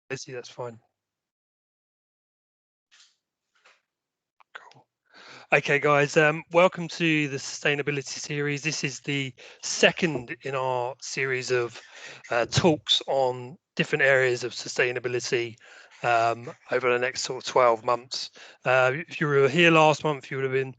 Lizzie, that's fine. Cool. Okay, guys, welcome to the sustainability series. This is the second in our series of talks on different areas of sustainability over the next sort of 12 months. If you were here last month, you would have been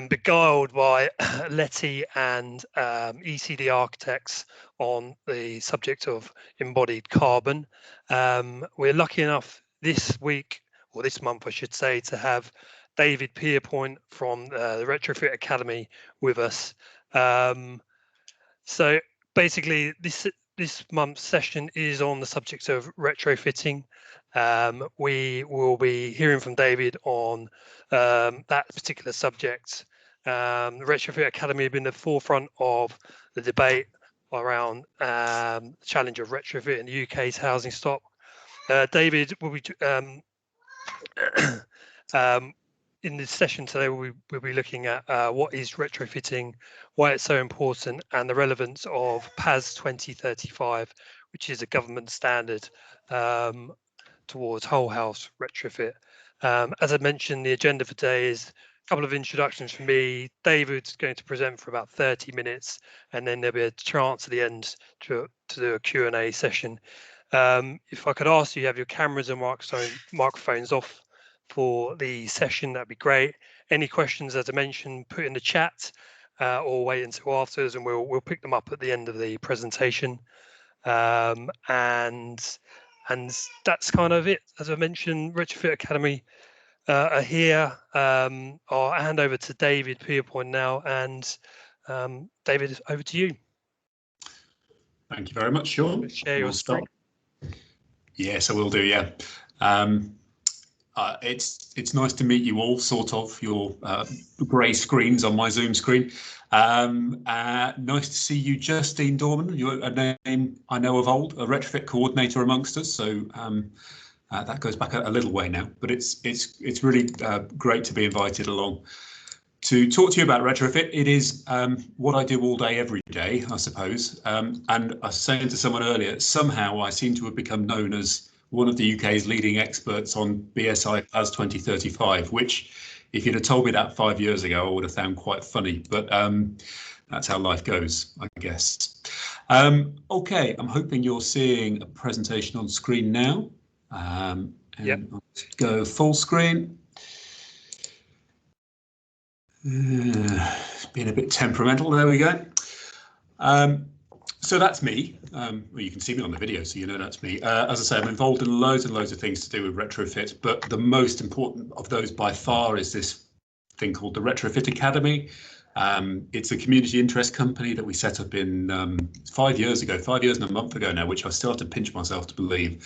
beguiled by Letty and ECD Architects on the subject of embodied carbon. We're lucky enough this week, or this month I should say, to have David Pierpoint from the Retrofit Academy with us. So basically this month's session is on the subject of retrofitting. We will be hearing from David on that particular subject. The Retrofit Academy have been at the forefront of the debate around the challenge of retrofit in the UK's housing stock. David will be in this session today, we'll be looking at what is retrofitting, why it's so important, and the relevance of PAS 2035, which is a government standard towards whole house retrofit. As I mentioned, the agenda for today is a couple of introductions from me. David's going to present for about 30 minutes, and then there'll be a chance at the end to do a Q&A session. If I could ask you have your cameras and microphones off for the session, that'd be great. Any questions, as I mentioned, put in the chat or wait until afterwards, and we'll pick them up at the end of the presentation. And that's kind of it. As I mentioned, Retrofit Academy are here. I'll hand over to David Pierpoint now, and David, over to you. Thank you very much, Shaun. Share your screen. Yes, I will do. Yeah. It's nice to meet you all, sort of, your grey screens on my Zoom screen. Nice to see you, Justine Dorman. You're a name I know of old, a retrofit coordinator amongst us. So that goes back a little way now, but it's really great to be invited along to talk to you about retrofit. It is what I do all day, every day, I suppose. And I was saying to someone earlier, somehow I seem to have become known as one of the UK's leading experts on BSI PAS 2035, which, if you'd have told me that 5 years ago, I would have found quite funny. But that's how life goes, I guess. OK, I'm hoping you're seeing a presentation on screen now. Yep. Let's go full screen. It's been a bit temperamental. There we go. So that's me. Well, you can see me on the video, so you know that's me. As I say, I'm involved in loads and loads of things to do with retrofit, but the most important of those by far is this thing called the Retrofit Academy. It's a community interest company that we set up in 5 years ago, 5 years and a month ago now, which I still have to pinch myself to believe.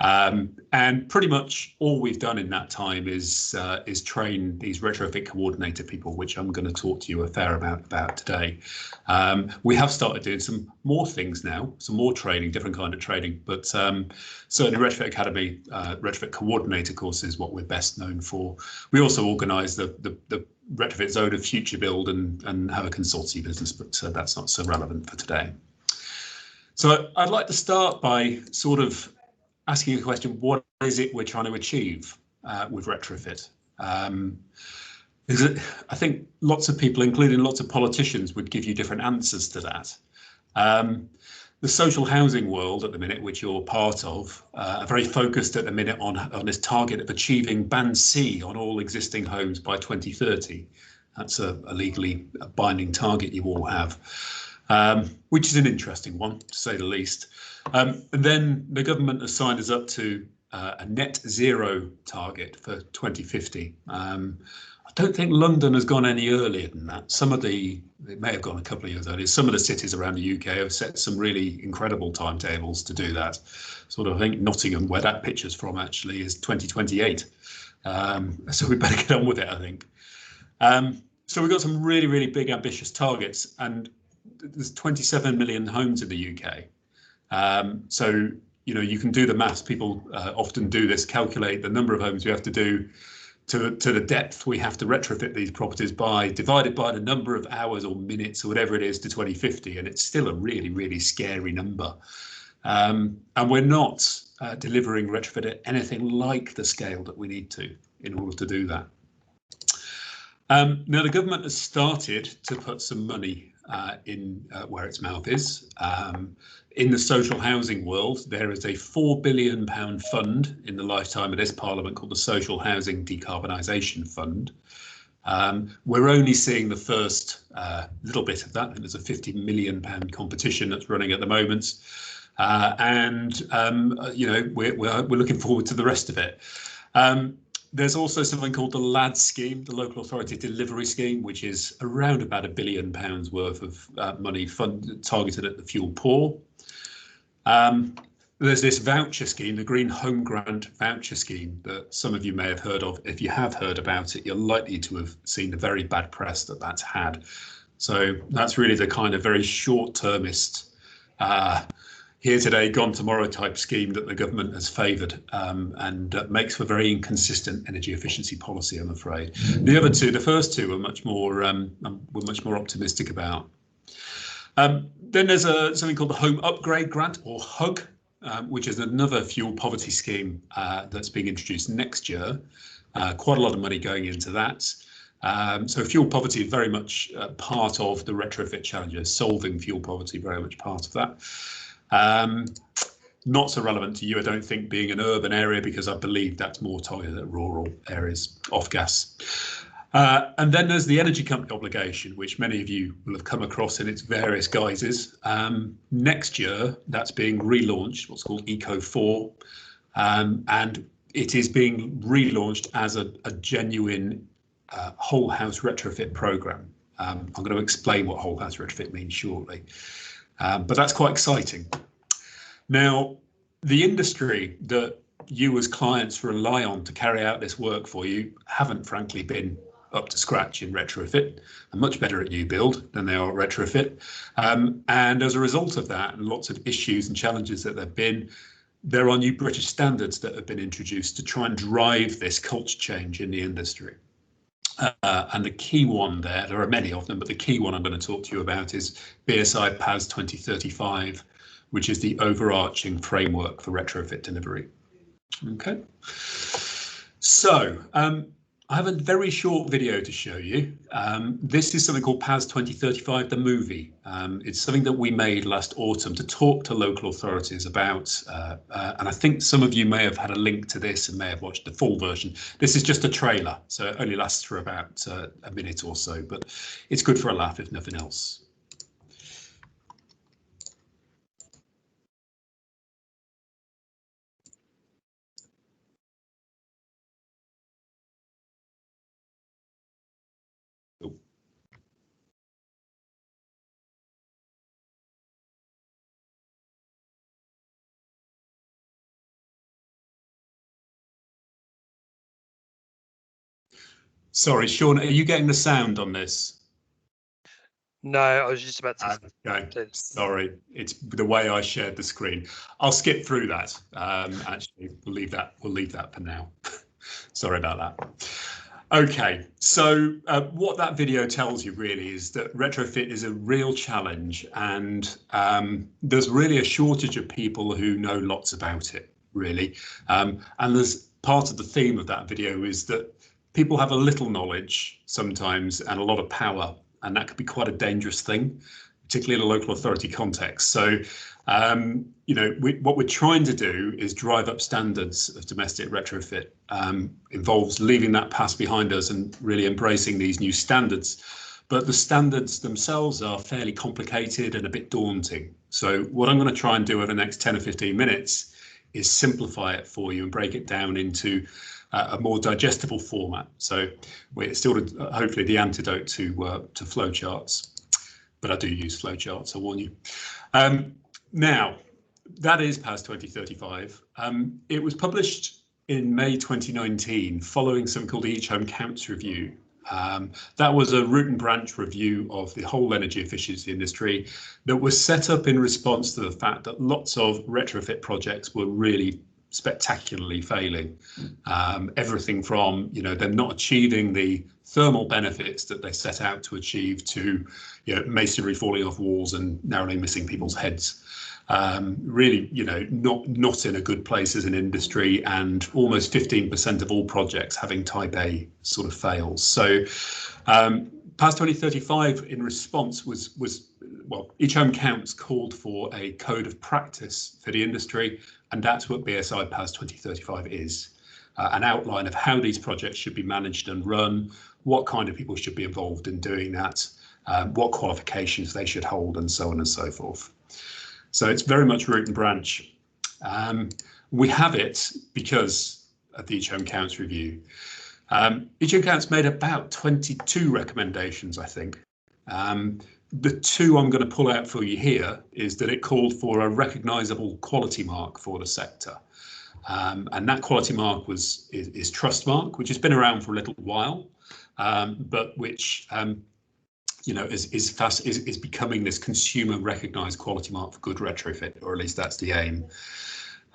And pretty much all we've done in that time is train these retrofit coordinator people, which I'm going to talk to you a fair amount about today. We have started doing some more things now, some more training, different kind of training, but certainly Retrofit Academy, retrofit coordinator course is what we're best known for. We also organise the retrofit zone of future build and have a consultancy business, but that's not so relevant for today. So I'd like to start by sort of asking a question: what is it we're trying to achieve with retrofit? Because I think lots of people, including lots of politicians, would give you different answers to that. The social housing world at the minute, which you're part of, are very focused at the minute on this target of achieving Band C on all existing homes by 2030. That's a legally binding target you all have, which is an interesting one, to say the least. And then the government has signed us up to a net zero target for 2050. I don't think London has gone any earlier than that. It may have gone a couple of years earlier. Some of the cities around the UK have set some really incredible timetables to do that. Sort of, I think Nottingham, where that picture's from, actually is 2028. So we better get on with it, I think. So we've got some really, really big, ambitious targets, and there's 27 million homes in the UK. So, you know, you can do the maths. People often do this, calculate the number of homes we have to do to the depth we have to retrofit these properties by, divided by the number of hours or minutes or whatever it is to 2050. And it's still a really, really scary number. And we're not delivering retrofit at anything like the scale that we need to in order to do that. Now, the government has started to put some money in where its mouth is. In the social housing world, there is a £4 billion fund in the lifetime of this Parliament called the Social Housing Decarbonisation Fund. We're only seeing the first little bit of that. I think there's a £50 million competition that's running at the moment. You know, we're looking forward to the rest of it. There's also something called the LAD scheme, the Local Authority Delivery Scheme, which is around about £1 billion worth of money targeted at the fuel poor. There's this voucher scheme, the Green Home Grant voucher scheme, that some of you may have heard of. If you have heard about it, you're likely to have seen the very bad press that that's had. So that's really the kind of very short-termist, here today, gone tomorrow type scheme that the government has favoured, and makes for very inconsistent energy efficiency policy, I'm afraid. The other two, the first two, are much more we're much more optimistic about. Then there's something called the Home Upgrade Grant, or HUG, which is another fuel poverty scheme that's being introduced next year. Quite a lot of money going into that. So fuel poverty is very much part of the retrofit challenges, solving fuel poverty, very much part of that. Not so relevant to you, I don't think, being an urban area, because I believe that's more targeted at rural areas, off gas. And then there's the energy company obligation, which many of you will have come across in its various guises. Next year, that's being relaunched, what's called Eco4, and it is being relaunched as a genuine whole house retrofit programme. I'm going to explain what whole house retrofit means shortly. But that's quite exciting. Now, the industry that you as clients rely on to carry out this work for you haven't, frankly, been up to scratch in retrofit. They're much better at new build than they are at retrofit. And as a result of that, and lots of issues and challenges that there have been, there are new British standards that have been introduced to try and drive this culture change in the industry. And the key one there are many of them, but the key one I'm going to talk to you about is BSI PAS 2035, which is the overarching framework for retrofit delivery. Okay. So I have a very short video to show you. This is something called PAS 2035, the movie. It's something that we made last autumn to talk to local authorities about, and I think some of you may have had a link to this and may have watched the full version. This is just a trailer, so it only lasts for about a minute or so, but it's good for a laugh if nothing else. Sorry, Shaun, are you getting the sound on this? No, I was just about to. Okay, sorry, it's the way I shared the screen. I'll skip through that. Actually, we'll leave that for now. Sorry about that. Okay, so what that video tells you really is that retrofit is a real challenge, and there's really a shortage of people who know lots about it, really. And there's part of the theme of that video is that people have a little knowledge sometimes and a lot of power, and that could be quite a dangerous thing, particularly in a local authority context. So, you know, what we're trying to do is drive up standards of domestic retrofit. Involves leaving that past behind us and really embracing these new standards. But the standards themselves are fairly complicated and a bit daunting. So what I'm going to try and do over the next 10 or 15 minutes is simplify it for you and break it down into a more digestible format. So it's still hopefully the antidote to flowcharts, but I do use flowcharts, I warn you. Now, that is PAS 2035. It was published in May 2019 following something called the Each Home Counts review. That was a root and branch review of the whole energy efficiency industry that was set up in response to the fact that lots of retrofit projects were really spectacularly failing. Everything from, you know, them not achieving the thermal benefits that they set out to achieve to, you know, masonry falling off walls and narrowly missing people's heads. Really, not in a good place as an industry, and almost 15% of all projects having type A sort of fails. So PAS 2035 in response was well, Each Home Counts called for a code of practice for the industry, and that's what BSI PAS 2035 is. An outline of how these projects should be managed and run, what kind of people should be involved in doing that, what qualifications they should hold, and so on and so forth. So it's very much root and branch. We have it because of the Each Home Counts review. Each Home Counts made about 22 recommendations, I think. The two I'm going to pull out for you here is that it called for a recognisable quality mark for the sector. And that quality mark is Trustmark, which has been around for a little while, but which is becoming this consumer recognised quality mark for good retrofit, or at least that's the aim.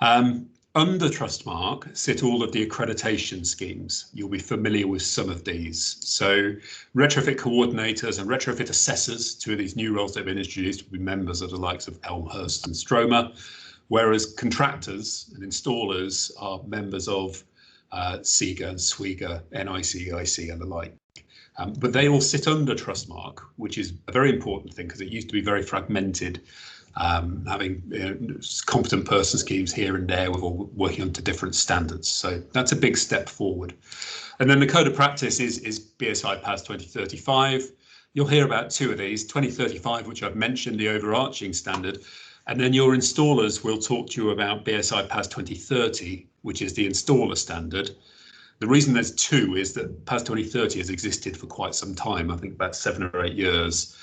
Under Trustmark sit all of the accreditation schemes. You'll be familiar with some of these. So retrofit coordinators and retrofit assessors, two of these new roles that have been introduced, will be members of the likes of Elmhurst and Stroma, whereas contractors and installers are members of SEGA and SWIGA, NIC, and the like. But they all sit under Trustmark, which is a very important thing because it used to be very fragmented, having competent person schemes here and there with all working onto different standards. So that's a big step forward. And then the code of practice is BSI PAS 2035. You'll hear about two of these, 2035, which I've mentioned, the overarching standard, and then your installers will talk to you about BSI PAS 2030, which is the installer standard. The reason there's two is that PAS 2030 has existed for quite some time, I think about 7 or 8 years.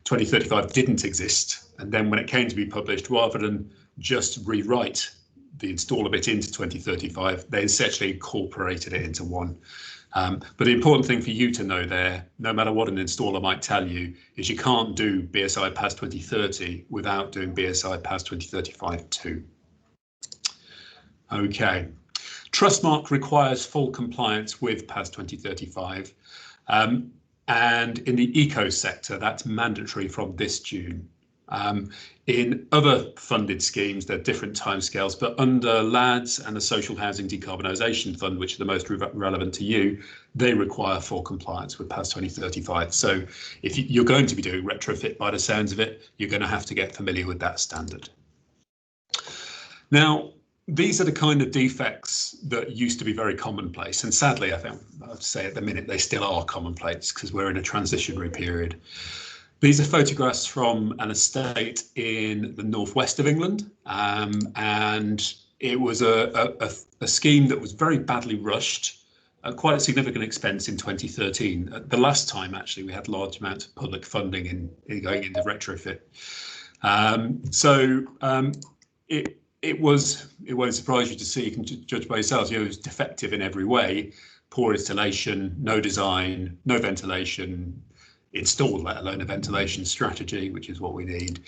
2035 didn't exist, and then when it came to be published, rather than just rewrite the installer bit into 2035, they essentially incorporated it into one. But the important thing for you to know there, no matter what an installer might tell you, is you can't do BSI PAS 2030 without doing BSI PAS 2035 too. Okay. Trustmark requires full compliance with PAS 2035, and in the eco sector, that's mandatory from this June. In other funded schemes, there are different timescales, but under LADS and the Social Housing Decarbonisation Fund, which are the most relevant to you, they require full compliance with PAS 2035. So if you're going to be doing retrofit, by the sounds of it, you're going to have to get familiar with that standard. Now, these are the kind of defects that used to be very commonplace, and sadly, I think I'd say at the minute they still are commonplace because we're in a transitionary period. These are photographs from an estate in the northwest of England, and it was a scheme that was very badly rushed, at quite a significant expense in 2013. The last time, actually, we had large amounts of public funding in going into retrofit. It won't surprise you to see, you can judge by yourselves, it was defective in every way, poor installation, no design, no ventilation installed, let alone a ventilation strategy, which is what we need.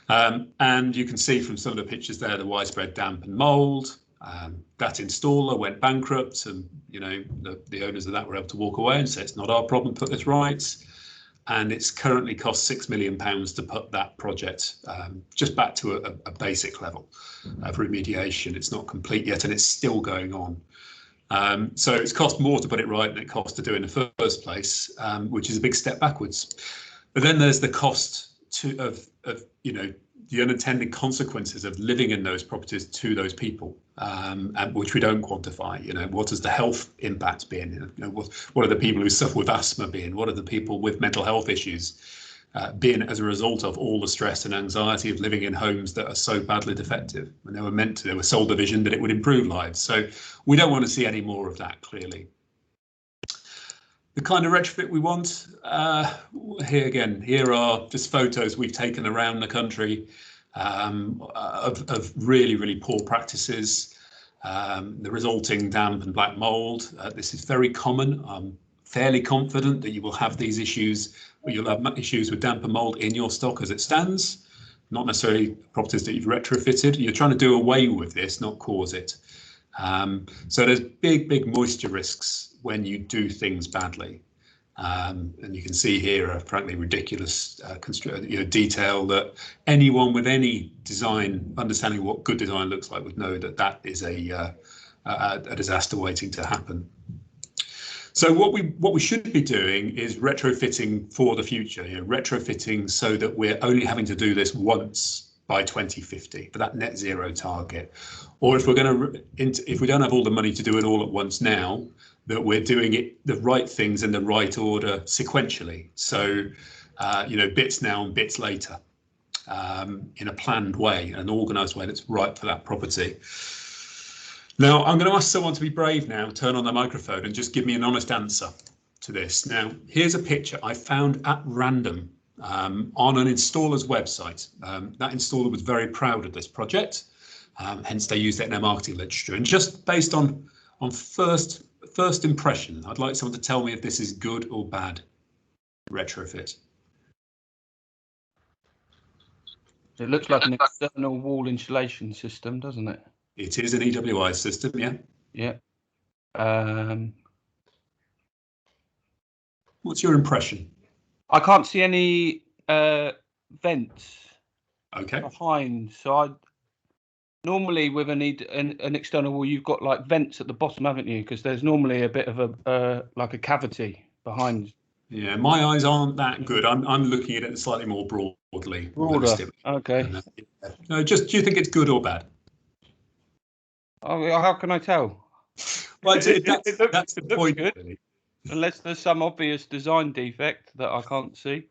And you can see from some of the pictures there, the widespread damp and mold. That installer went bankrupt, and the owners of that were able to walk away and say, it's not our problem, put this right. And it's currently cost £6 million to put that project just back to a basic level of remediation. It's not complete yet, and it's still going on. So it's cost more to put it right than it cost to do in the first place, which is a big step backwards. But then there's the cost of the unintended consequences of living in those properties to those people, and which we don't quantify. What has the health impact been? What are the people who suffer with asthma been? What are the people with mental health issues been as a result of all the stress and anxiety of living in homes that are so badly defective? And they were sold the vision that it would improve lives. So we don't want to see any more of that, clearly. The kind of retrofit we want, here are just photos we've taken around the country of really, really poor practices, the resulting damp and black mold. This is very common. I'm fairly confident that you will have these issues, you'll have issues with damp and mold in your stock as it stands, not necessarily properties that you've retrofitted. You're trying to do away with this, not cause it. So there's big moisture risks when you do things badly. And you can see here a frankly ridiculous detail that anyone with any design understanding of what good design looks like would know that that is a disaster waiting to happen. So what we should be doing is retrofitting for the future, retrofitting so that we're only having to do this once by 2050 for that net zero target. Or if we're going to, if we don't have all the money to do it all at once now, that we're doing it the right things in the right order sequentially. So, bits now and bits later, in a planned way, an organised way that's right for that property. Now, I'm going to ask someone to be brave now, turn on their microphone and just give me an honest answer to this. Now, here's a picture I found at random on an installer's website. That installer was very proud of this project, hence they used it in their marketing literature. And just based on first impression, I'd like someone to tell me if this is good or bad retrofit. It looks like an external wall insulation system, doesn't it? It is an EWI system, yeah. Yeah. What's your impression? I can't see any vents behind. So normally with an external wall, you've got like vents at the bottom, haven't you? Because there's normally a bit of a like a cavity behind. Yeah, my eyes aren't that good. I'm looking at it slightly more broadly. Broader. Okay. No, do you think it's good or bad? Oh, how can I tell? Well, that's the point. Good. Really. Unless there's some obvious design defect that I can't see.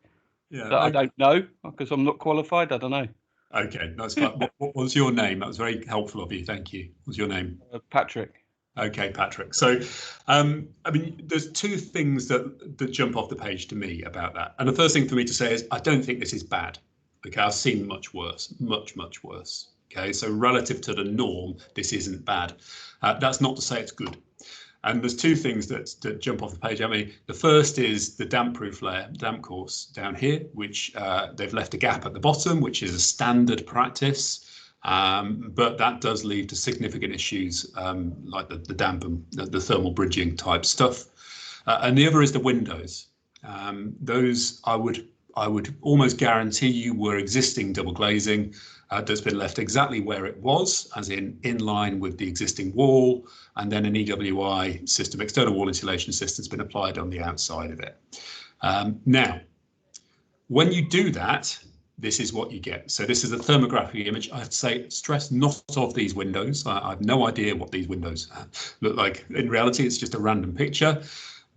Yeah. That I don't know because I'm not qualified. I don't know. Okay, that's fine. What was your name? That was very helpful of you. Thank you. What's your name? Patrick. Okay, Patrick. So, I mean, there's two things that jump off the page to me about that. And the first thing for me to say is I don't think this is bad. Okay, I've seen much worse, much worse. Okay, so relative to the norm, this isn't bad. That's not to say it's good. And there's two things that jump off the page. I mean, the first is the damp-proof layer, damp course down here, which they've left a gap at the bottom, which is a standard practice. But that does lead to significant issues like the damp and the thermal bridging type stuff. And the other is the windows. Those I would almost guarantee you were existing double glazing that's been left exactly where it was, as in line with the existing wall, and then an EWI system, external wall insulation system, has been applied on the outside of it. Now, when you do that, this is what you get. So this is a thermographic image. I'd say stress not of these windows. I have no idea what these windows look like. In reality, it's just a random picture.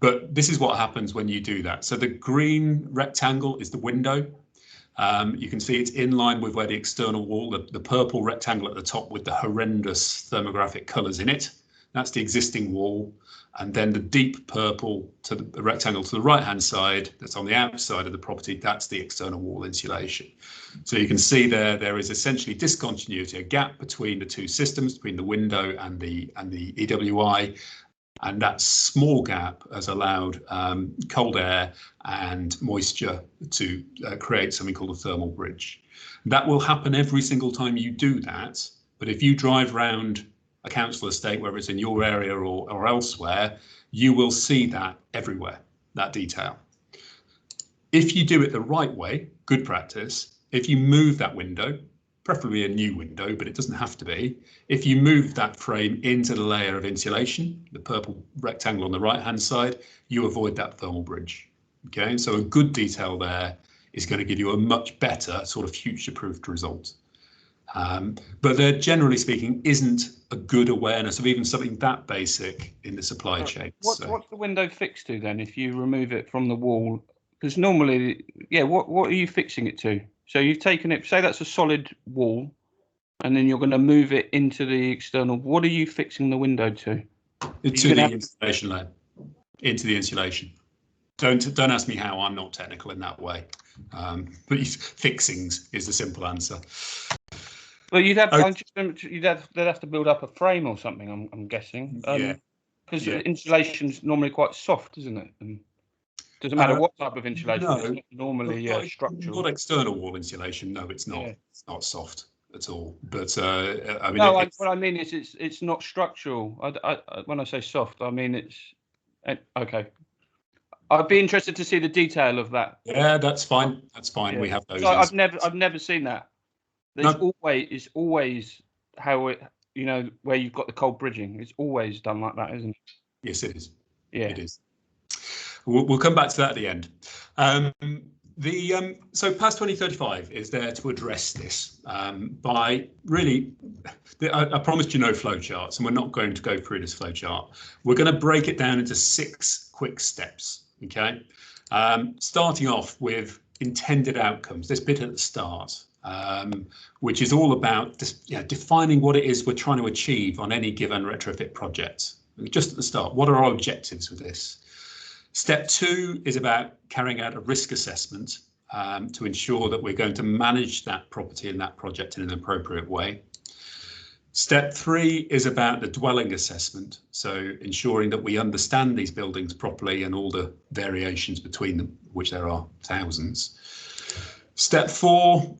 But this is what happens when you do that. So the green rectangle is the window. You can see it's in line with where the external wall, the purple rectangle at the top with the horrendous thermographic colours in it. That's the existing wall. And then the deep purple to the rectangle to the right-hand side, that's on the outside of the property, that's the external wall insulation. So you can see there is essentially discontinuity, a gap between the two systems, between the window and the EWI. And that small gap has allowed cold air and moisture to create something called a thermal bridge. That will happen every single time you do that. But if you drive round a council estate, whether it's in your area or elsewhere, you will see that everywhere, that detail. If you do it the right way, good practice, if you move that window, preferably a new window, but it doesn't have to be. If you move that frame into the layer of insulation, the purple rectangle on the right-hand side, you avoid that thermal bridge. Okay, so a good detail there is going to give you a much better sort of future-proofed result. But there, generally speaking, isn't a good awareness of even something that basic in the supply chain. What's the window fixed to then if you remove it from the wall? Because normally, yeah, what are you fixing it to? So you've taken it, say that's a solid wall, and then you're going to move it into the external. What are you fixing the window to? Into the insulation layer. Into the insulation. Don't ask me how. I'm not technical in that way. But fixings is the simple answer. Well, they'd have to build up a frame or something. I'm guessing. Yeah. Because insulation's normally quite soft, isn't it? And doesn't matter what type of insulation. No, it's normally structural. Not external wall insulation. No, it's not. Yeah. It's not soft at all. But I mean, what I mean is it's not structural. When I say soft, I mean it's okay. I'd be interested to see the detail of that. Yeah, that's fine. That's fine. Yeah. We have those. So I've never seen that. There's always how it, where you've got the cold bridging. It's always done like that, isn't it? Yes, it is. Yeah, it is. We'll come back to that at the end. So PAS 2035 is there to address this by really, I promised you no flowcharts, and we're not going to go through this flowchart. We're going to break it down into 6 quick steps. Okay, starting off with intended outcomes. This bit at the start, which is all about defining what it is we're trying to achieve on any given retrofit project. Just at the start, what are our objectives with this? Step 2 is about carrying out a risk assessment to ensure that we're going to manage that property and that project in an appropriate way. Step 3 is about the dwelling assessment, so ensuring that we understand these buildings properly and all the variations between them, which there are thousands. Step 4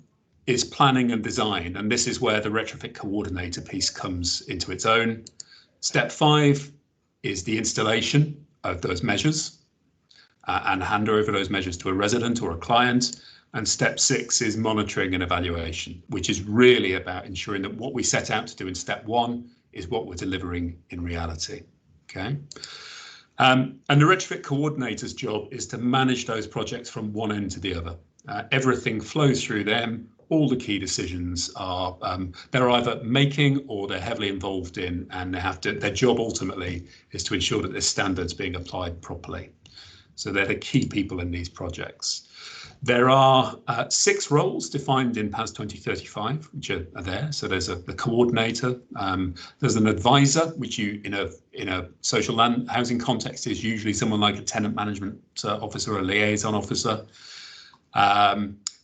is planning and design, and this is where the retrofit coordinator piece comes into its own. Step 5 is the installation of those measures and hand over those measures to a resident or a client. And step 6 is monitoring and evaluation, which is really about ensuring that what we set out to do in step 1 is what we're delivering in reality. Okay. And the retrofit coordinator's job is to manage those projects from one end to the other. Everything flows through them. All the key decisions are they're either making or they're heavily involved in, and their job ultimately is to ensure that this standard's being applied properly. So they're the key people in these projects. There are 6 roles defined in PAS 2035, which are there. So there's the coordinator, there's an advisor, which in a social land housing context is usually someone like a tenant management officer or a liaison officer.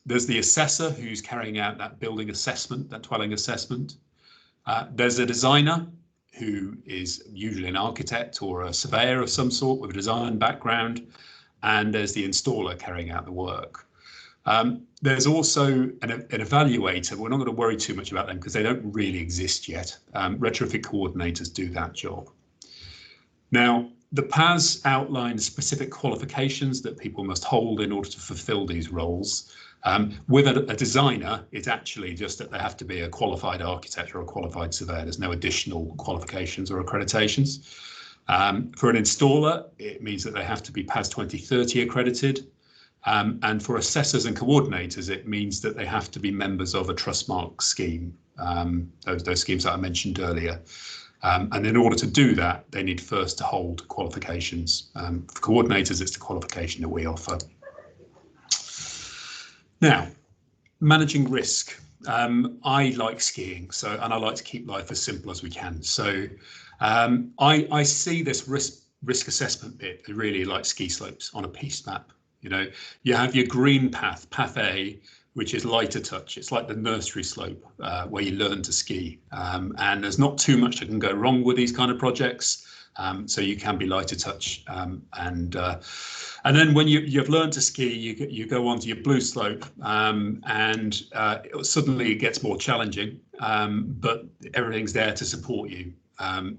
There's the assessor who's carrying out that building assessment, that dwelling assessment. There's a designer who is usually an architect or a surveyor of some sort with a design background. And there's the installer carrying out the work. There's also an evaluator. We're not going to worry too much about them because they don't really exist yet. Retrofit coordinators do that job. Now, the PAS outlines specific qualifications that people must hold in order to fulfill these roles. With a designer, it's actually just that they have to be a qualified architect or a qualified surveyor. There's no additional qualifications or accreditations. For an installer, it means that they have to be PAS 2030 accredited. And for assessors and coordinators, it means that they have to be members of a Trustmark scheme, those schemes that I mentioned earlier. And in order to do that, they need first to hold qualifications. For coordinators, it's the qualification that we offer. Now, managing risk. I like skiing, and I like to keep life as simple as we can. So I see this risk assessment bit really like ski slopes on a piste map. You have your green path, path A, which is lighter touch. It's like the nursery slope where you learn to ski. And there's not too much that can go wrong with these kind of projects. So you can be lighter touch. And then when you've learned to ski, you go onto your blue slope and suddenly it gets more challenging, but everything's there to support you.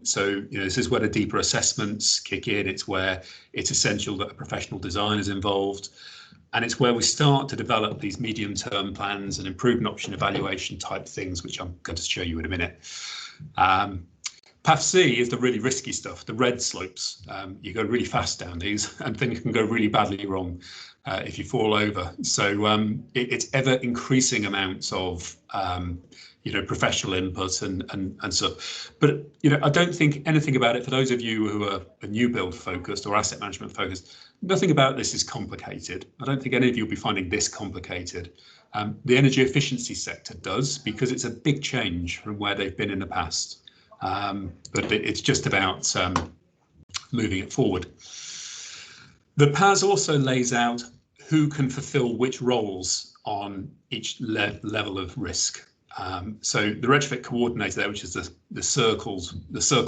So this is where the deeper assessments kick in. It's where it's essential that a professional design is involved. And it's where we start to develop these medium-term plans and improvement option evaluation type things, which I'm going to show you in a minute. Path C is the really risky stuff, the red slopes. You go really fast down these and things can go really badly wrong if you fall over. So it's ever increasing amounts of professional input and so. But I don't think anything about it. For those of you who are new build focused or asset management focused, nothing about this is complicated. I don't think any of you will be finding this complicated. The energy efficiency sector does, because it's a big change from where they've been in the past. But it's just about moving it forward. The PAS also lays out who can fulfill which roles on each level of risk. So the retrofit coordinator there, which is the circle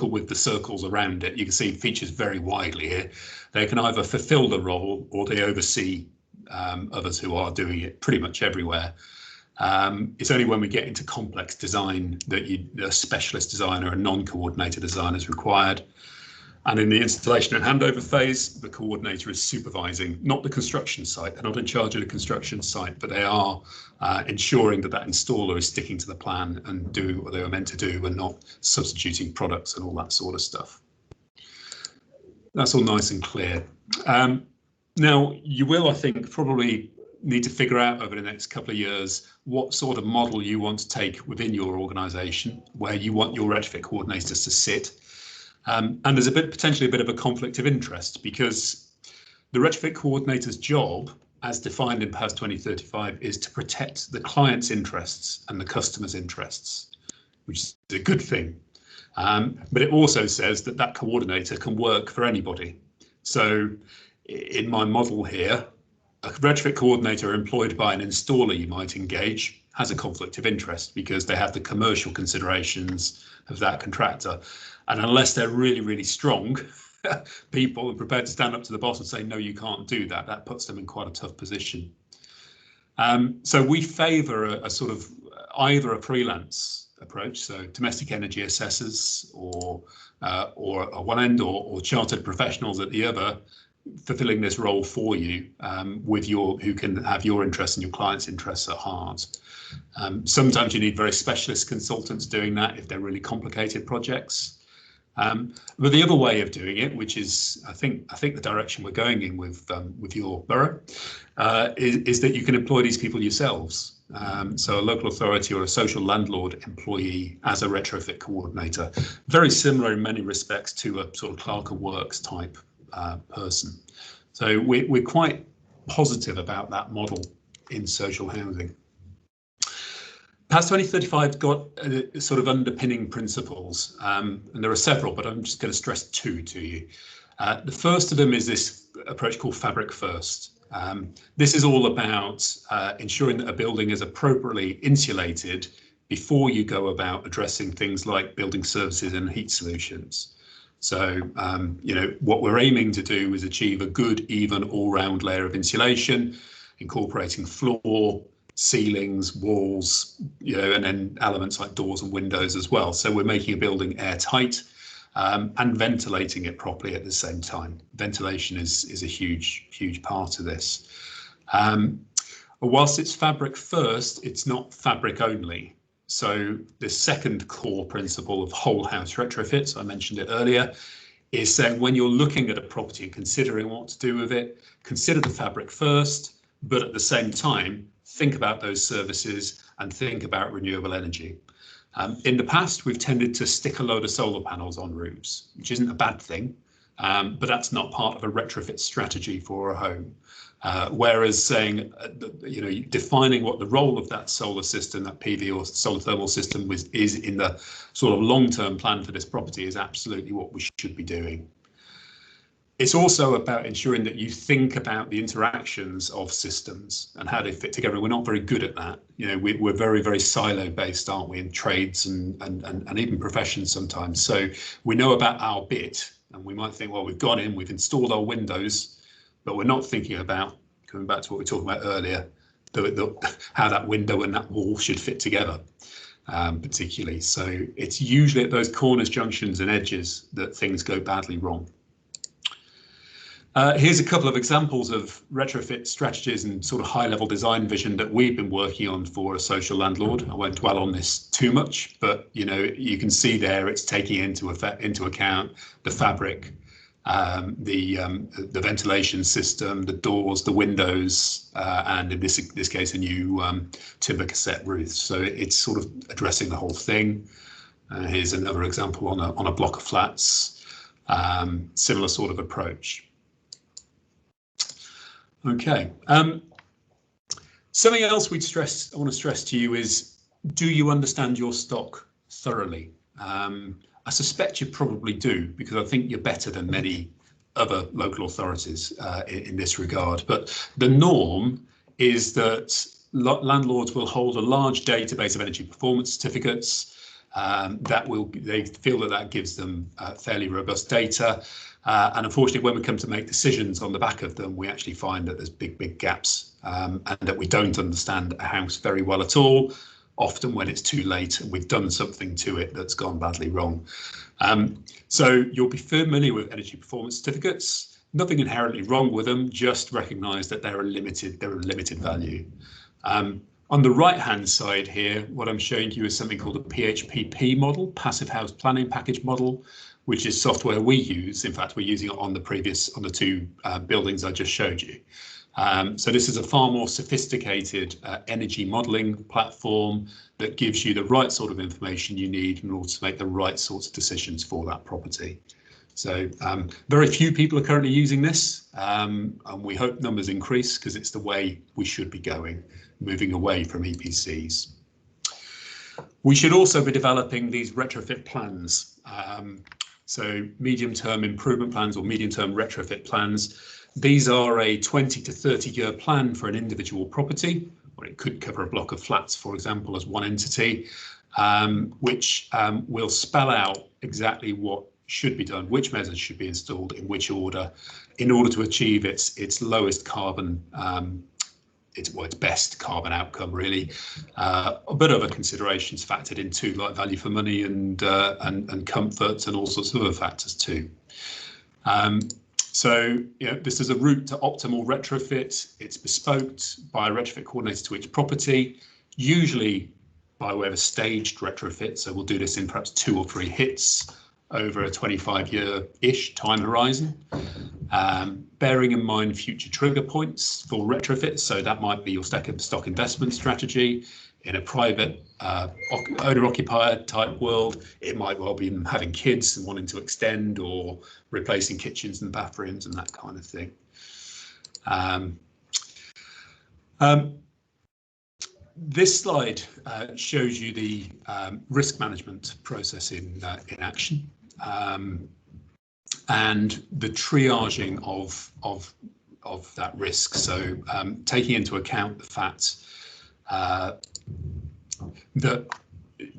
with the circles around it, you can see features very widely here. They can either fulfill the role or they oversee others who are doing it pretty much everywhere. It's only when we get into complex design that a specialist designer, a non-coordinator designer is required. And in the installation and handover phase, the coordinator is supervising, not the construction site. They're not in charge of the construction site, but they are ensuring that that installer is sticking to the plan and doing what they were meant to do and not substituting products and all that sort of stuff. That's all nice and clear. Now, you will, I think, probably need to figure out over the next couple of years what sort of model you want to take within your organisation, where you want your retrofit coordinators to sit. And there's potentially a bit of a conflict of interest, because the retrofit coordinator's job, as defined in PAS 2035, is to protect the client's interests and the customer's interests, which is a good thing. But it also says that that coordinator can work for anybody. So in my model here, a retrofit coordinator employed by an installer you might engage has a conflict of interest because they have the commercial considerations of that contractor. And unless they're really, really strong people and prepared to stand up to the boss and say, no, you can't do that, that puts them in quite a tough position. So we favour a sort of either a freelance approach, so domestic energy assessors or at one end, or chartered professionals at the other, fulfilling this role for you with who can have your interests and your clients' interests at heart. Sometimes you need very specialist consultants doing that if they're really complicated projects. But the other way of doing it, which is I think the direction we're going in with your borough, is that you can employ these people yourselves. So a local authority or a social landlord employee as a retrofit coordinator, very similar in many respects to a sort of clerk of works type person. So we're quite positive about that model in social housing. PAS 2035's got sort of underpinning principles, and there are several, but I'm just going to stress two to you. The first of them is this approach called Fabric First. This is all about ensuring that a building is appropriately insulated before you go about addressing things like building services and heat solutions. So, what we're aiming to do is achieve a good, even, all-round layer of insulation, incorporating floor, ceilings, walls, and then elements like doors and windows as well. So we're making a building airtight and ventilating it properly at the same time. Ventilation is a huge part of this. Whilst it's fabric first, it's not fabric only. So the second core principle of whole house retrofits, I mentioned it earlier, is saying when you're looking at a property and considering what to do with it, consider the fabric first, but at the same time, think about those services and think about renewable energy. In the past, we've tended to stick a load of solar panels on roofs, which isn't a bad thing, but that's not part of a retrofit strategy for a home. Whereas saying, defining what the role of that solar system, that PV or solar thermal system is in the sort of long-term plan for this property is absolutely what we should be doing. It's also about ensuring that you think about the interactions of systems and how they fit together. We're not very good at that. We're very, very silo-based, aren't we, in trades and even professions sometimes. So we know about our bit, and we might think, well, we've gone in, we've installed our windows, but we're not thinking about, coming back to what we were talking about earlier, how that window and that wall should fit together, particularly. So it's usually at those corners, junctions and edges that things go badly wrong. Here's a couple of examples of retrofit strategies and sort of high-level design vision that we've been working on for a social landlord. I won't dwell on this too much, but you can see there it's taking into account the fabric, the ventilation system, the doors, the windows, and in this case a new timber cassette roof. So it's sort of addressing the whole thing. Here's another example on a block of flats, similar sort of approach. Okay. Something else I want to stress to you is, do you understand your stock thoroughly? I suspect you probably do, because I think you're better than many other local authorities in this regard. But the norm is that landlords will hold a large database of energy performance certificates. They feel that gives them fairly robust data. And unfortunately, when we come to make decisions on the back of them, we actually find that there's big gaps and that we don't understand a house very well at all, often when it's too late and we've done something to it that's gone badly wrong. So you'll be familiar with energy performance certificates. Nothing inherently wrong with them, just recognise that they're a limited value. On the right-hand side here, what I'm showing you is something called a PHPP model, Passive House Planning Package Model, which is software we use. In fact, we're using it on the two buildings I just showed you. So this is a far more sophisticated energy modelling platform that gives you the right sort of information you need in order to make the right sorts of decisions for that property. So very few people are currently using this, and we hope numbers increase because it's the way we should be going, moving away from EPCs. We should also be developing these retrofit plans. So medium-term improvement plans or medium-term retrofit plans. These are a 20 to 30-year plan for an individual property, or it could cover a block of flats, for example, as one entity, which will spell out exactly what should be done, which measures should be installed in which order, in order to achieve its lowest carbon, its best carbon outcome, really. A bit of a considerations factored into, like value for money and comfort and all sorts of other factors too. So this is a route to optimal retrofit. It's bespoke by a retrofit coordinator to each property, usually by way of a staged retrofit. So we'll do this in perhaps 2 or 3 hits over a 25-year-ish time horizon, bearing in mind future trigger points for retrofits. So that might be your stock investment strategy. In a private owner-occupier type world, it might well be having kids and wanting to extend or replacing kitchens and bathrooms and that kind of thing. This slide shows you the risk management process in action, and the triaging of that risk. So taking into account the fact that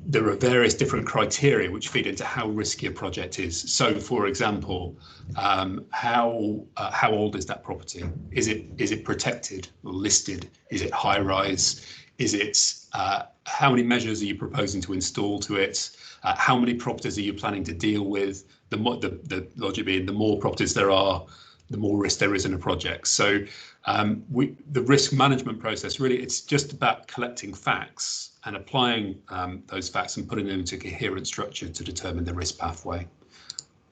there are various different criteria which feed into how risky a project is. So, for example, how old is that property? Is it protected or listed? Is it high rise? Is it how many measures are you proposing to install to it? How many properties are you planning to deal with? The logic being, the more properties there are, the more risk there is in a project. So the risk management process, really, it's just about collecting facts and applying those facts and putting them into a coherent structure to determine the risk pathway.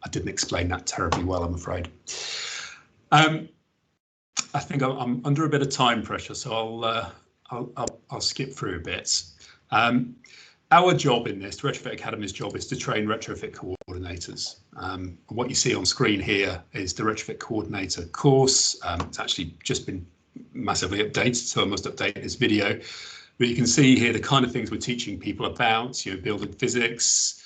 I didn't explain that terribly well, I'm afraid. I think I'm under a bit of time pressure, so I'll skip through a bit. Our job in this, Retrofit Academy's job, is to train retrofit coordinators. What you see on screen here is the Retrofit Coordinator course. It's actually just been massively updated, so I must update this video. But you can see here the kind of things we're teaching people about, building physics,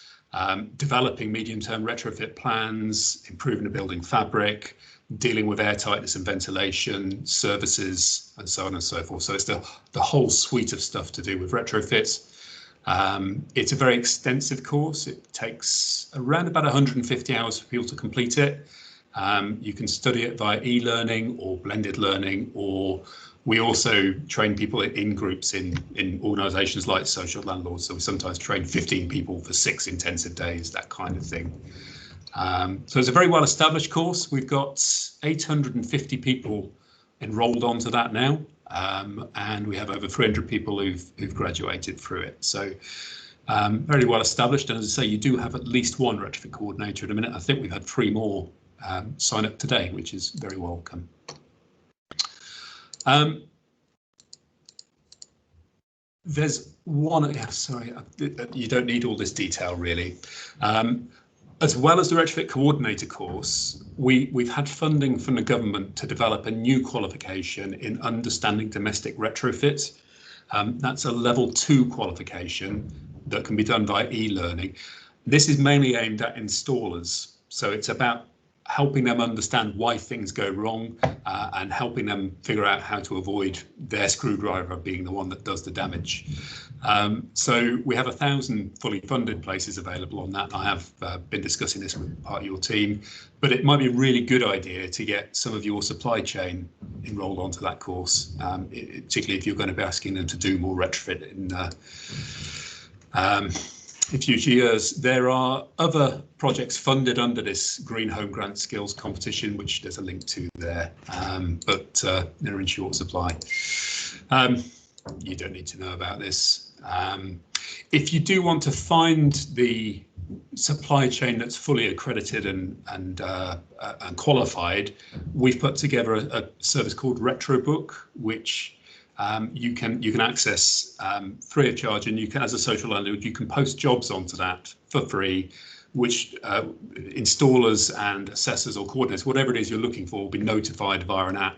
developing medium-term retrofit plans, improving the building fabric, dealing with airtightness and ventilation, services, and so on and so forth. So it's the whole suite of stuff to do with retrofits. It's a very extensive course. It takes around about 150 hours for people to complete it. You can study it via e-learning or blended learning, or we also train people in groups in organisations like Social Landlords. So we sometimes train 15 people for 6 intensive days, that kind of thing. So it's a very well established course. We've got 850 people enrolled onto that now. And we have over 300 people who've graduated through it. So very well established. And as I say, you do have at least one retrofit coordinator at a minute. I think we've had 3 more sign up today, which is very welcome. There's one, sorry, you don't need all this detail really. As well as the Retrofit Coordinator course, we've had funding from the government to develop a new qualification in understanding domestic retrofit. That's a level 2 qualification that can be done by e-learning. This is mainly aimed at installers. So it's about helping them understand why things go wrong and helping them figure out how to avoid their screwdriver being the one that does the damage. So we have 1,000 fully funded places available on that. I have been discussing this with part of your team, but it might be a really good idea to get some of your supply chain enrolled onto that course, particularly if you're going to be asking them to do more retrofit in future years. There are other projects funded under this Green Home Grant Skills Competition, which there's a link to there, but they're in short supply. You don't need to know about this. If you do want to find the supply chain that's fully accredited and qualified, we've put together a service called RetroBook, which you can access free of charge, and you can, as a social landlord, you can post jobs onto that for free, which installers and assessors or coordinators, whatever it is you're looking for, will be notified via an app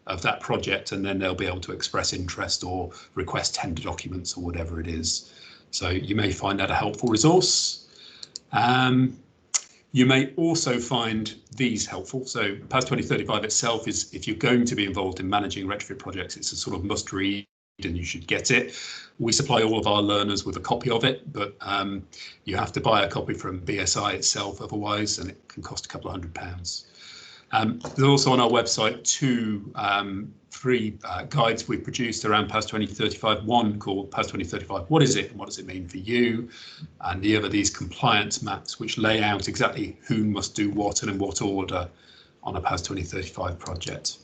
of that project, and then they'll be able to express interest or request tender documents or whatever it is. So you may find that a helpful resource. You may also find these helpful. So PAS 2035 itself is, if you're going to be involved in managing retrofit projects, it's a sort of must read and you should get it. We supply all of our learners with a copy of it, but you have to buy a copy from BSI itself otherwise, and it can cost a couple of £100. There's also on our website three guides we've produced around PAS 2035. One called PAS 2035, what is it and what does it mean for you? And the other, these compliance maps, which lay out exactly who must do what and in what order on a PAS 2035 project.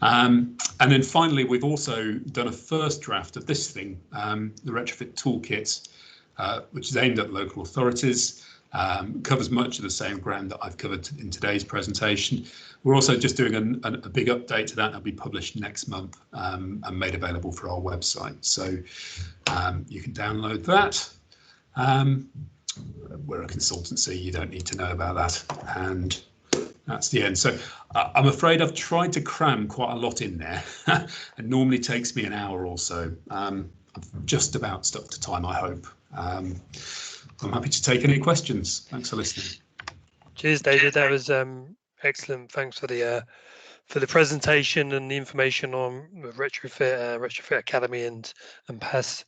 And then finally, we've also done a first draft of this thing, the Retrofit Toolkit, which is aimed at local authorities. Covers much of the same ground that I've covered in today's presentation. We're also just doing a big update to that. That'll be published next month and made available for our website. So you can download that. We're a consultancy, you don't need to know about that. And that's the end. So I'm afraid I've tried to cram quite a lot in there. It normally takes me an hour or so. I'm just about stuck to time, I hope. I'm happy to take any questions. Thanks for listening. Cheers, David. That was excellent. Thanks for the presentation and the information on Retrofit Academy and PAS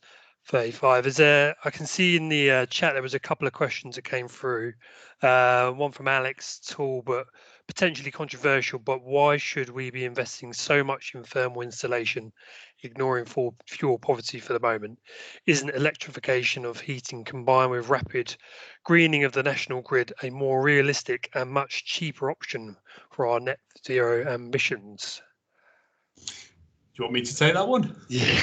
35. Is there? I can see in the chat there was a couple of questions that came through. One from Alex Tool, but potentially controversial. But why should we be investing so much in thermal installation, ignoring fuel poverty for the moment? Isn't electrification of heating combined with rapid greening of the national grid a more realistic and much cheaper option for our net zero ambitions? Do you want me to take that one? Yeah.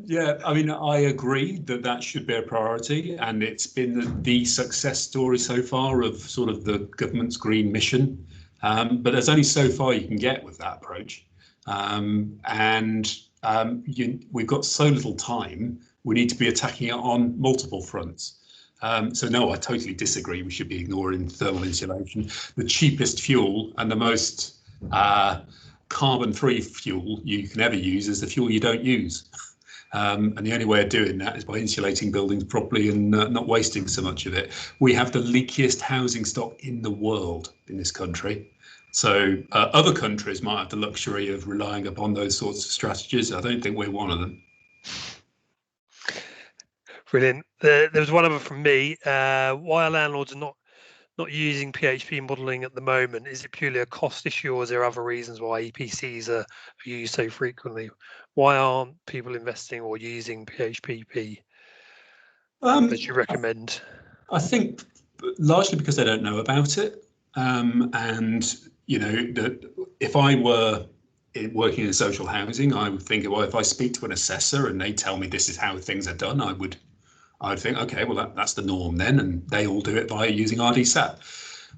Yeah, I mean, I agree that should be a priority, and it's been the success story so far of sort of the government's green mission. But there's only so far you can get with that approach. We've got so little time, we need to be attacking it on multiple fronts. So no, I totally disagree. We should be ignoring thermal insulation. The cheapest fuel and the most carbon-free fuel you can ever use is the fuel you don't use. And the only way of doing that is by insulating buildings properly and not wasting so much of it. We have the leakiest housing stock in the world in this country. So other countries might have the luxury of relying upon those sorts of strategies. I don't think we're one of them. Brilliant. There was one other from me. Why are landlords not using PHP modelling at the moment? Is it purely a cost issue, or is there other reasons why EPCs are used so frequently? Why aren't people investing or using PHP as you recommend? I think largely because they don't know about it. And, you know, if I were working in social housing, I would think, well, if I speak to an assessor and they tell me this is how things are done, I'd think, okay, well, that's the norm then, and they all do it by using RDSAP.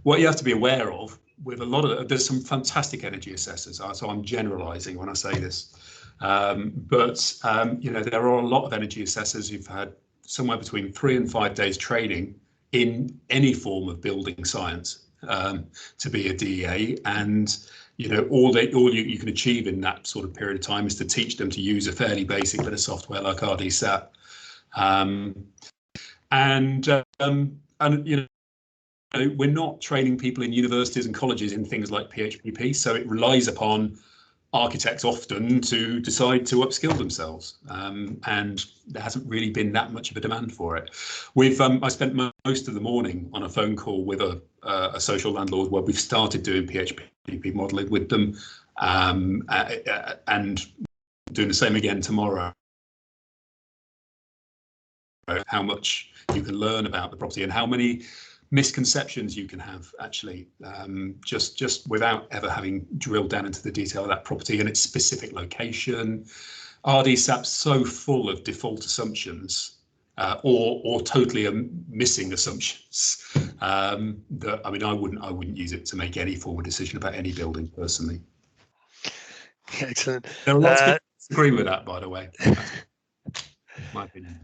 What you have to be aware of with a lot of, there's some fantastic energy assessors, so I'm generalizing when I say this, but you know, there are a lot of energy assessors who've had somewhere between 3 and 5 days training in any form of building science to be a DEA, and you know, all you can achieve in that sort of period of time is to teach them to use a fairly basic bit of software like RDSAP. And you we're not training people in universities and colleges in things like PHPP, so it relies upon architects often to decide to upskill themselves, and there hasn't really been that much of a demand for it. I spent most of the morning on a phone call with a social landlord where we've started doing PHPP modelling with them, and doing the same again tomorrow. How much you can learn about the property and how many misconceptions you can have actually, just without ever having drilled down into the detail of that property and its specific location. RDSAP's so full of default assumptions, or totally missing assumptions, that I mean I wouldn't use it to make any form of decision about any building personally. Excellent. There are lots of people who agree with that, by the way. My opinion.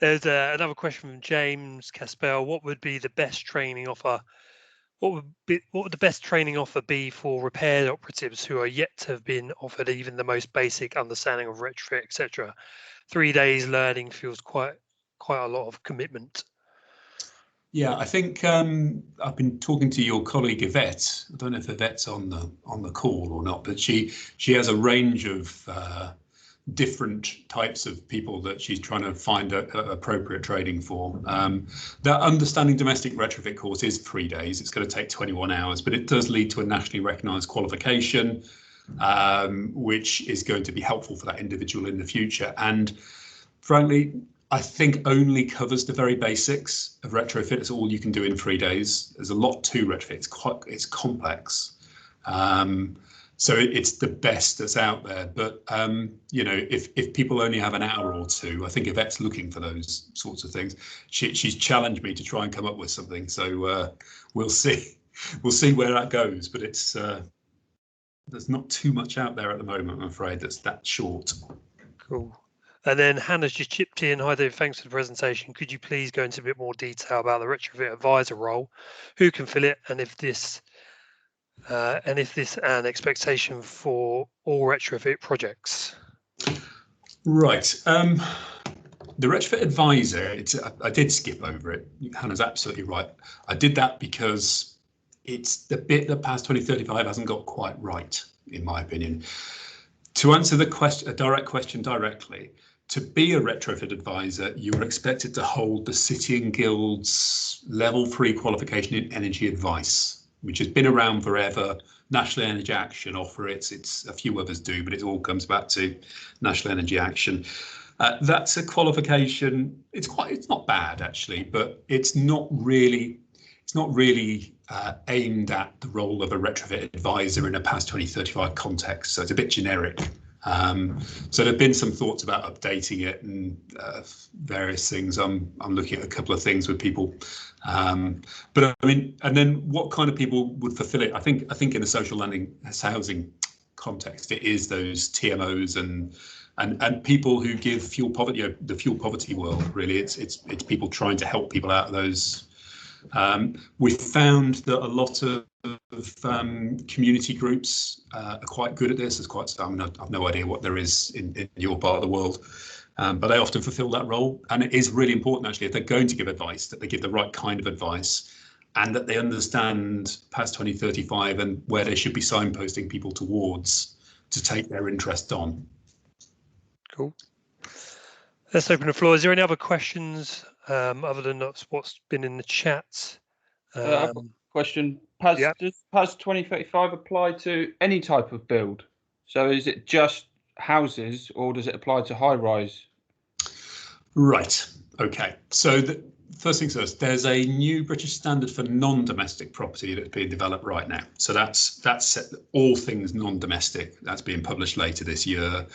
There's another question from James Caspel. What would be the best training offer? What would the best training offer be for repairs operatives who are yet to have been offered even the most basic understanding of retrofit, etc.? 3 days learning feels quite a lot of commitment. Yeah, I think I've been talking to your colleague Yvette. I don't know if Yvette's on the call or not, but she has a range of different types of people that she's trying to find appropriate training for. That Understanding Domestic Retrofit course is 3 days. It's going to take 21 hours, but it does lead to a nationally recognised qualification, which is going to be helpful for that individual in the future. And frankly, I think only covers the very basics of retrofit. It's all you can do in 3 days. There's a lot to retrofit. It's complex. So it's the best that's out there. But you know, if people only have an hour or two, I think Yvette's looking for those sorts of things. She's challenged me to try and come up with something. So we'll see. We'll see where that goes. But it's there's not too much out there at the moment, I'm afraid, that's that short. Cool. And then Hannah's just chipped in. Hi David, thanks for the presentation. Could you please go into a bit more detail about the retrofit advisor role? Who can fill it, and if this an expectation for all retrofit projects? Right. The retrofit advisor, I did skip over it. Hannah's absolutely right. I did that because it's the bit that PAS 2035 hasn't got quite right, in my opinion. To answer the question, a direct question directly, to be a retrofit advisor, you are expected to hold the City and Guilds Level 3 qualification in energy advice, which has been around forever. National Energy Action offer it. It's a few others do, but it all comes back to National Energy Action. That's a qualification. It's not bad actually, but it's not really aimed at the role of a retrofit advisor in a PAS 2035 context. So it's a bit generic. So there've been some thoughts about updating it and various things. I'm looking at a couple of things with people, but I mean, and then what kind of people would fulfill it? I think in a social housing context, it is those TMOs and people who give fuel poverty, the fuel poverty world. Really, it's people trying to help people out of those. We've found that a lot of community groups are quite good at this. I mean, I've no idea what there is in your part of the world, but they often fulfil that role. And it is really important, actually, if they're going to give advice, that they give the right kind of advice and that they understand PAS 2035 and where they should be signposting people towards to take their interest on. Cool. Let's open the floor. Is there any other questions other than what's been in the chat? Question. Does PAS 2035 apply to any type of build? So is it just houses or does it apply to high rise? Right. Okay. So the first things first, there's a new British standard for non-domestic property that's being developed right now. So that's all things non-domestic. That's being published later this year.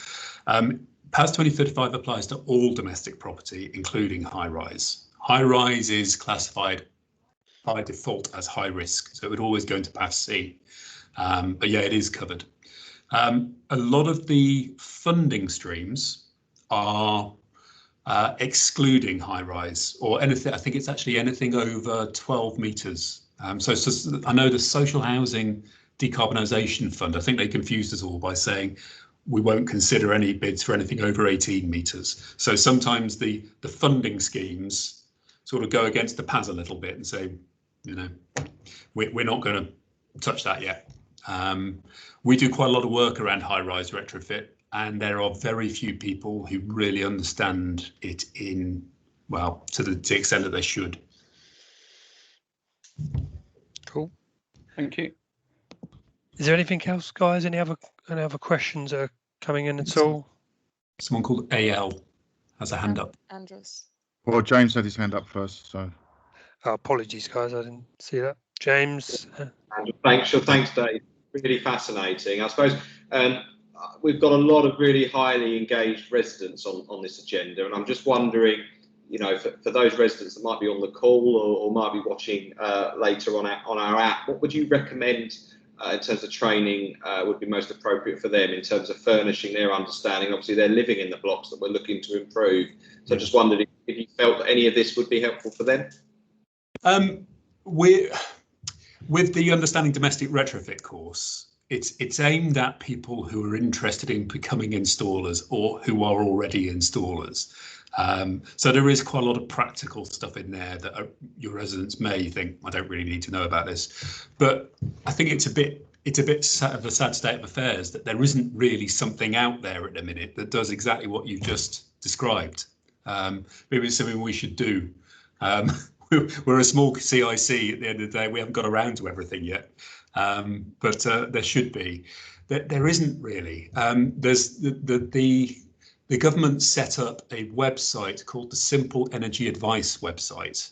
PAS 2035 applies to all domestic property, including high rise. High rise is classified by default as high risk, so it would always go into PAS C. But yeah, it is covered. A lot of the funding streams are excluding high rise or anything. I think it's actually anything over 12 metres. So I know the Social Housing Decarbonisation Fund, I think they confused us all by saying we won't consider any bids for anything over 18 metres. So sometimes the funding schemes sort of go against the PAS a little bit and say, you know, we're not going to touch that yet. We do quite a lot of work around high-rise retrofit, and there are very few people who really understand it in, well, to the extent that they should. Cool. Thank you. Is there anything else, guys? Any other questions that are coming in at all? Someone called AL has a hand up. Andrews. Well, James had his hand up first, so. Oh, apologies, guys. I didn't see that. James. Thanks, Dave. Really fascinating. I suppose we've got a lot of really highly engaged residents on this agenda, and I'm just wondering, you know, for those residents that might be on the call or might be watching later on our app, what would you recommend in terms of training would be most appropriate for them in terms of furnishing their understanding? Obviously, they're living in the blocks that we're looking to improve. So I just wondered if you felt that any of this would be helpful for them. With the Understanding Domestic Retrofit course, it's aimed at people who are interested in becoming installers or who are already installers. So there is quite a lot of practical stuff in there that your residents may think, I don't really need to know about this. But I think it's a bit of a sad state of affairs that there isn't really something out there at the minute that does exactly what you've just described. Maybe it's something we should do. We're a small CIC at the end of the day. We haven't got around to everything yet, but there should be. There isn't really. There's the government set up a website called the Simple Energy Advice website,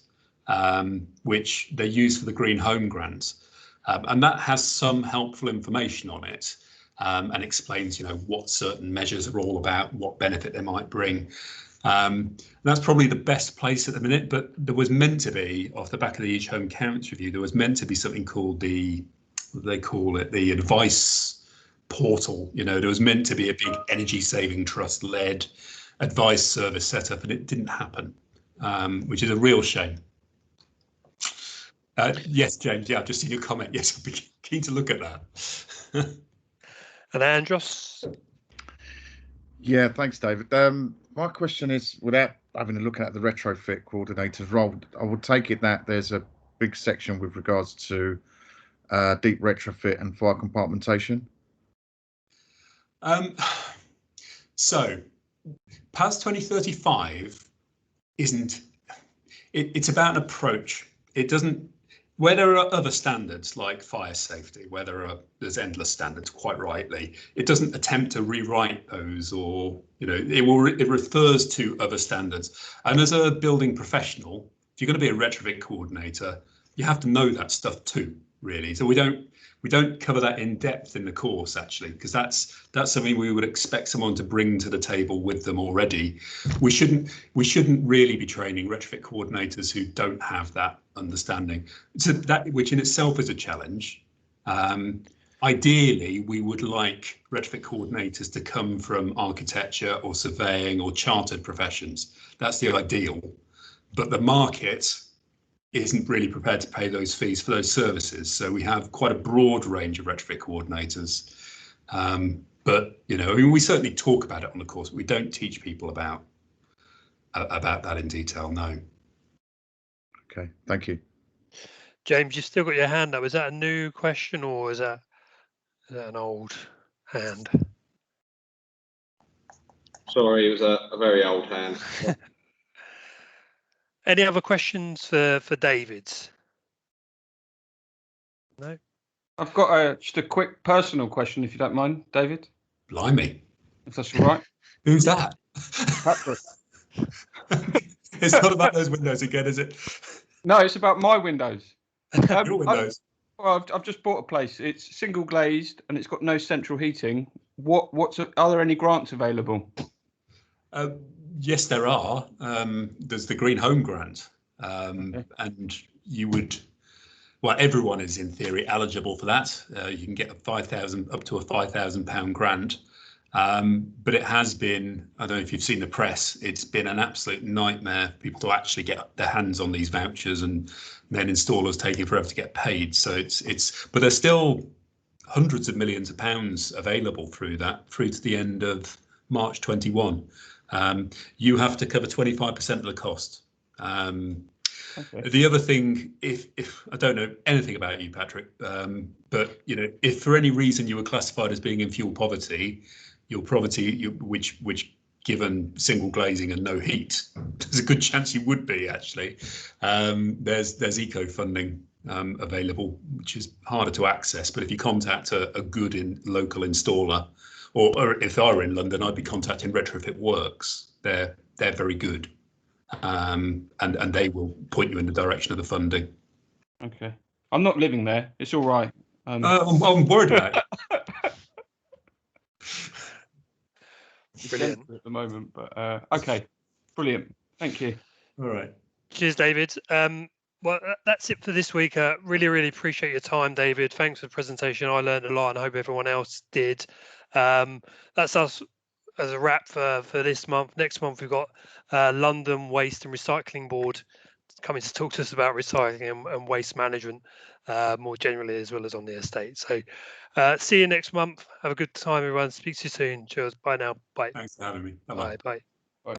which they use for the Green Home Grant, and that has some helpful information on it, and explains, you know, what certain measures are all about, what benefit they might bring. That's probably the best place at the minute, but there was meant to be, off the back of the Each Home Counts review, there was meant to be something called the advice portal. You know, there was meant to be a big energy saving trust led advice service set up, and it didn't happen, which is a real shame. Yes, James, yeah, I've just seen your comment. Yes, I'd be keen to look at that. And Andros? Yeah, thanks, David. My question is, without having a look at the retrofit coordinator's role, I would take it that there's a big section with regards to deep retrofit and fire compartmentation. So PAS 2035 isn't, it's about an approach. It doesn't, where there are other standards like fire safety, where there's endless standards, quite rightly, it doesn't attempt to rewrite those, or, you know, it refers to other standards. And as a building professional, if you're going to be a retrofit coordinator, you have to know that stuff too, really. So we don't cover that in depth in the course, actually, because that's something we would expect someone to bring to the table with them already. We shouldn't really be training retrofit coordinators who don't have that understanding. So that, which in itself is a challenge. Ideally, we would like retrofit coordinators to come from architecture or surveying or chartered professions. That's the ideal, but the market isn't really prepared to pay those fees for those services. So we have quite a broad range of retrofit coordinators. But, you know, I mean, we certainly talk about it on the course, but we don't teach people about that in detail, no. Okay, thank you. James, you still got your hand up. Is that a new question, or is that an old hand? Sorry, it was a very old hand. Any other questions for David? No? I've got just a quick personal question, if you don't mind, David. Blimey. If that's all right. Who's that? Patrick. It's not about those windows again, is it? No, it's about my windows. Your windows. I've just bought a place. It's single glazed and it's got no central heating. Are there any grants available? Yes, there are. There's the Green Home Grant, Okay. and you would, well, everyone is in theory eligible for that. You can get up to a £5,000 grant, but it has been, I don't know if you've seen the press, it's been an absolute nightmare for people to actually get their hands on these vouchers, and then installers taking forever to get paid. So but there's still hundreds of millions of pounds available through to the end of March 21. You have to cover 25% of the cost. Okay. The other thing, if I don't know anything about you, Patrick, but if for any reason you were classified as being in fuel poverty, your poverty, which given single glazing and no heat, there's a good chance you would be actually. There's eco funding available, which is harder to access, but if you contact a good local installer, or if I were in London, I'd be contacting Retrofit Works. They're very good. And they will point you in the direction of the funding. Okay. I'm not living there. It's all right. I'm worried about it. Brilliant. At the moment, but okay. Brilliant. Thank you. All right. Cheers, David. Well, that's it for this week. Really appreciate your time, David. Thanks for the presentation. I learned a lot, and I hope everyone else did. That's us as a wrap for this month. Next month, we've got London Waste and Recycling Board coming to talk to us about recycling and waste management more generally, as well as on the estate. So see you next month. Have a good time, everyone. Speak to you soon. Cheers. Bye now. Bye. Thanks for having me. Bye. Bye.